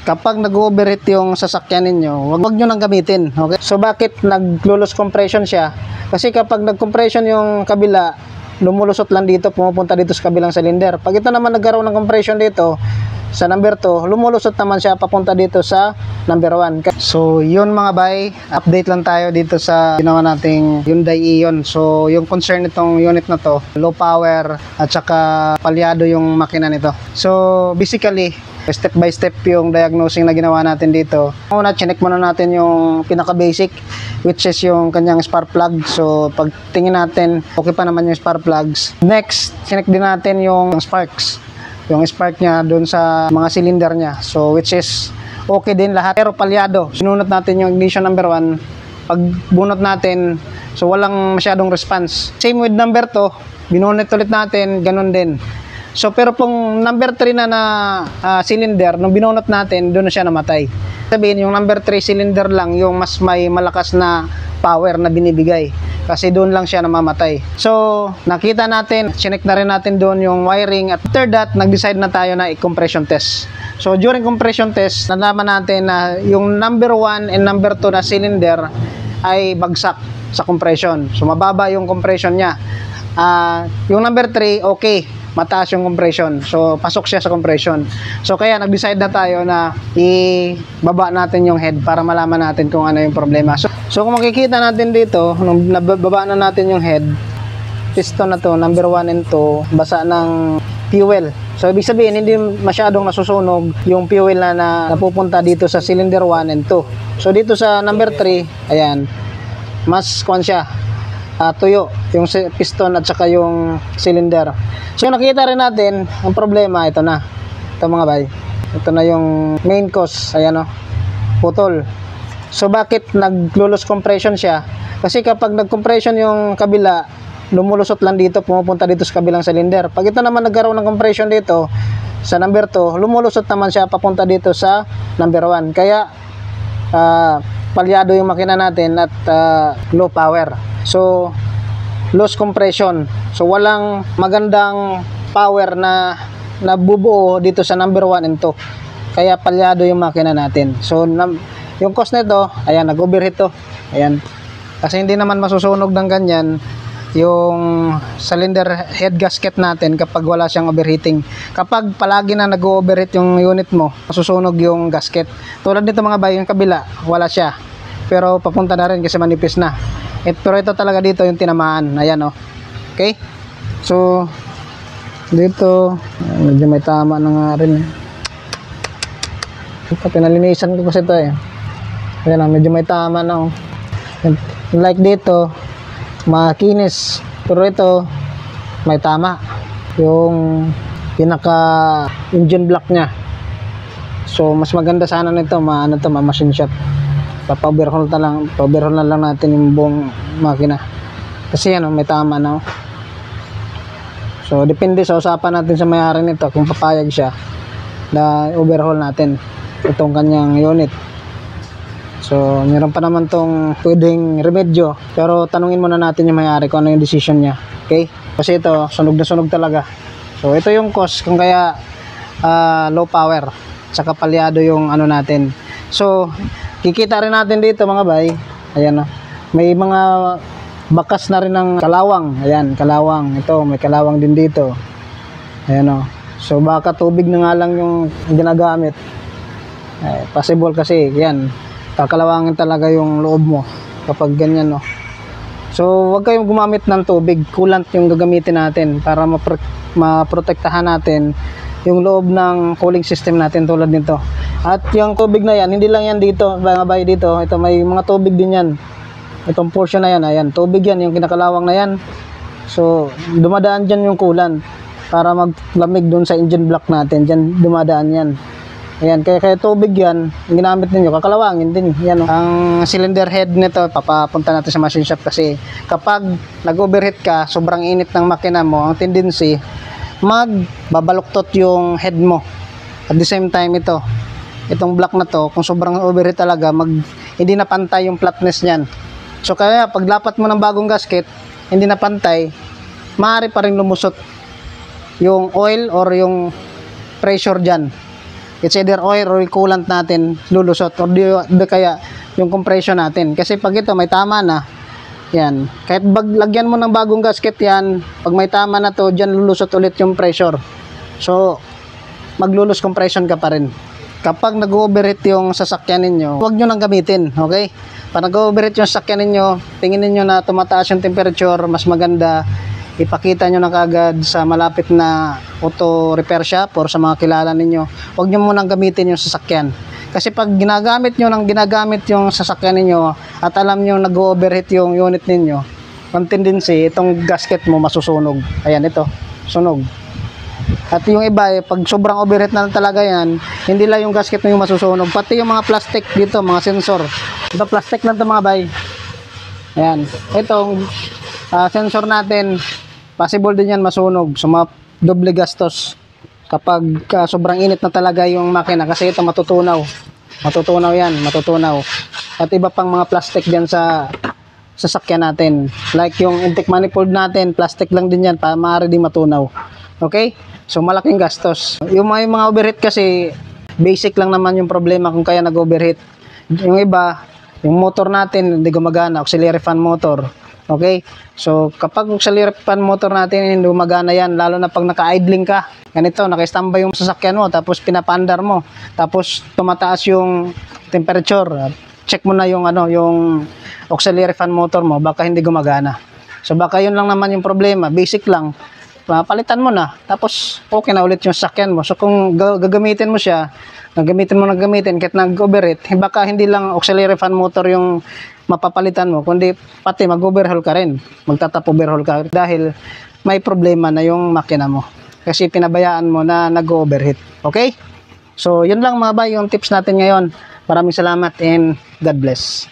kapag nag-overheat yung sasakyan ninyo, wag nyo nang gamitin. Okay? So bakit nag-lose compression siya? Kasi kapag nag-compression yung kabila, lumulusot lang dito, pumupunta dito sa kabilang cylinder. Pag ito naman nagkaroon ng compression dito sa number 2, lumulusot naman siya papunta dito sa number 1. So yun mga bay, update lang tayo dito sa ginawa nating Hyundai Ion. So yung concern nitong unit na to, low power at saka palyado yung makina nito. So basically, step by step yung diagnosing na ginawa natin dito. Una, chinek muna natin yung pinaka basic, which is yung kanyang spark plug. So pag tingin natin, okay pa naman yung spark plugs. Next, chinek din natin yung sparks, yung spark niya dun sa mga cylinder niya. So which is okay din lahat, pero palyado. Sinunod natin yung ignition number 1. Pag bunot natin, so walang masyadong response. Same with number 2, binunot ulit natin, ganun din. So pero pong number 3 na cylinder, nung binunot natin, doon na siya namatay. Sabihin, yung number 3 cylinder lang yung mas may malakas na power na binibigay. Kasi doon lang siya namamatay. So nakita natin, chinek na rin natin doon yung wiring. At after that, nag-decide na tayo na i-compression test. So during compression test, nalaman natin na yung number 1 and number 2 na cylinder ay bagsak sa compression. So mababa yung compression niya. Yung number 3, okay, mataas yung compression. So pasok siya sa compression. So kaya nag-decide na tayo na ibaba natin yung head para malaman natin kung ano yung problema. So kung makikita natin dito, nung nababa na natin yung head, piston na to, number 1 and 2, basa ng fuel. So ibig sabihin, hindi masyadong nasusunog yung fuel na napupunta dito sa cylinder 1 and 2. So dito sa number 3, ayan, mas kwan siya, tuyo yung piston at saka yung cylinder. So nakita rin natin ang problema, ito na. Ito mga bay. Ito na yung main cause, ayan o, putol. So bakit nag-lose compression siya? Kasi kapag nag-compression yung kabila, lumulusot lang dito, pumupunta dito sa kabilang cylinder. Pag ito naman nagkaroon ng compression dito sa number 2, lumulusot naman siya papunta dito sa number 1. Kaya palyado yung makina natin at low power. So loss compression. So walang magandang power na nabubuo dito sa number 1 and 2. Kaya palyado yung makina natin. So yung cause nito, ayan, nag-overheat to. Ayan. Kasi hindi naman masusunog ng ganyan yung cylinder head gasket natin kapag wala siyang overheating. Kapag palagi na nag-overheat yung unit mo, masusunog yung gasket. Tulad nito mga bay, yung kabila, wala siya. Pero papunta na rin kasi manipis na. Pero ito talaga dito yung tinamaan. Ayan o. Okay? So dito medyo may tama na nga rin. Pinalinisan ko kasi ito eh. Ayan o, medyo may tama na o. Like dito, makinis. Pero ito may tama yung pinaka engine block nya. So mas maganda sana nito, ma-machine shop. Pa-overhaul na lang natin yung buong makina. Kasi yan, may tama na. So depende sa usapan natin sa may-ari nito kung papayag siya na overhaul natin itong kanyang unit. So meron pa naman tong pwedeng remedyo, pero tanungin muna natin yung may-ari kung ano yung decision niya. Okay? Kasi ito, sunog na sunog talaga. So ito yung cause kung kaya low power, saka palyado yung ano natin. So kikita rin natin dito mga bay, ayan o, may mga bakas na rin ng kalawang. Ayan, kalawang. Ito, may kalawang din dito. Ayan o. So baka tubig na nga lang yung ginagamit. Possible kasi, yan, kakalawangin talaga yung loob mo kapag ganyan o. So wag kayong gumamit ng tubig, coolant yung gagamitin natin para maprotektahan natin yung loob ng cooling system natin tulad nito. At yung tubig na yan, hindi lang yan dito, mga bay dito, ito may mga tubig din yan. Itong portion na yan, ayan, tubig yan, yung kinakalawang na yan. So dumadaan dyan yung coolant para maglamig dun sa engine block natin, dyan dumadaan yan. Ayan, kaya tubig yan, yung ginamit ninyo, kakalawangin din. Yan, ang cylinder head nito, papapunta natin sa machine shop kasi kapag nag-overheat ka, sobrang init ng makina mo, ang tendency, magbabaluktot yung head mo. At the same time itong block na to, kung sobrang overheat talaga, hindi na pantay yung flatness niyan. So kaya paglapat mo ng bagong gasket, hindi na pantay, maaari pa rin lumusot yung oil or yung pressure dyan. It's either oil or coolant natin lulusot or di kaya yung compression natin. Kasi pag ito may tama na, yan, kahit lagyan mo ng bagong gasket yan, pag may tama na to, dyan lulusot ulit yung pressure. So, maglulus compression ka pa rin. Kapag nag-overheat yung sasakyan ninyo, huwag nyo nang gamitin, okay? Pag nag-overheat yung sasakyan ninyo, tingin ninyo na tumataas yung temperature, mas maganda, ipakita nyo na kagad sa malapit na auto repair shop or sa mga kilala ninyo. Huwag nyo munang gamitin yung sasakyan. Kasi pag ginagamit yung sasakyan ninyo at alam nyo nag-overheat yung unit ninyo, ang tendency, itong gasket mo masusunog. Ayan, ito, sunog. At yung iba, pag sobrang overheat na talaga yan, hindi lang yung gasket mo yung masusunog, pati yung mga plastic dito, mga sensor. Ito, plastic lang ito mga bay. Ayan, itong sensor natin, possible din yan masunog. So, mga doble gastos kapag sobrang init na talaga yung makina, kasi ito matutunaw. Matutunaw yan, matutunaw. At iba pang mga plastic dyan sa sasakyan natin. Like yung intake manifold natin, plastic lang din yan, maaari din matunaw. Okay? So, malaking gastos. Yung mga overheat kasi, basic lang naman yung problema kung kaya nag-overheat. Yung iba, yung motor natin, hindi gumagana, auxiliary fan motor. Okay? So, kapag auxiliary fan motor natin, hindi gumagana yan, lalo na pag naka-idling ka. Ganito, naka-standby yung sasakyan mo, tapos pinapandar mo, tapos tumataas yung temperature. Check mo na yung, yung auxiliary fan motor mo, baka hindi gumagana. So, baka yun lang naman yung problema, basic lang. Palitan mo na, tapos okay na ulit yung sasakyan mo. So kung gagamitin mo siya, gagamitin kahit nag-overheat, baka hindi lang auxiliary fan motor yung mapapalitan mo, kundi pati mag-overhaul ka rin, magtatap overhaul ka dahil may problema na yung makina mo kasi pinabayaan mo na nag-overheat. Okay? So yun lang mga bay, yung tips natin ngayon. Maraming salamat and God bless.